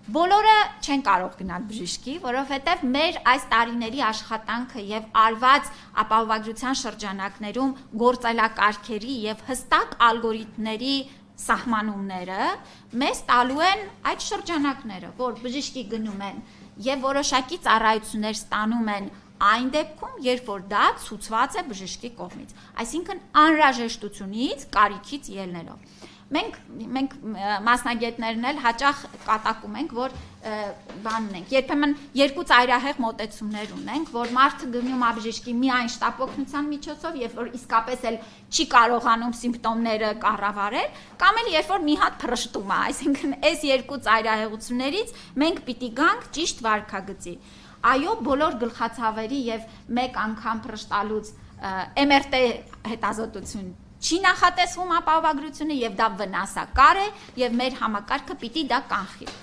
Բոլորը չեն կարող գնալ բժշկի, որովհետև մեր այս տարիների աշխատանքը եւ արված ապահովագրության շրջանակներում գործելակարգերի եւ հստակ ալգորիթմների սահմանումները մեզ տալու են այդ շրջանակները, որ բժշկի գնում են եւ որոշակի ծառայություններ ստանում են այն դեպքում, երբ որ դա ցուցված է բժշկի կողմից, այսինքն անհրաժեշտությունից, կարիքից ելնելով։ Մենք մասնագետներն էլ հաճախ կատակում ենք, որ բան ունենք, երբեմն երկու ծայրահեղ մոտեցումներ ունենք, որ մարդը գնում է բժշկի միայն շտապօգնության միջոցով, երբ որ իսկապես էլ չի կարողանում սիմպտոմները կառավարել, կամ էլ երբ որ մի հատ փռշտում է, այսինքն այս երկու ծայրահեղություններից մենք պիտի գանք ճիշտ վարքագծի։ Այո, բոլոր գլխացավերի եւ մեկ անգամ փռշտալուց MRT հետազոտություն չի նախատեսվում ապահովագրությունը եւ դա վնասակար է եւ մեր համակարգը պիտի դա կանխի։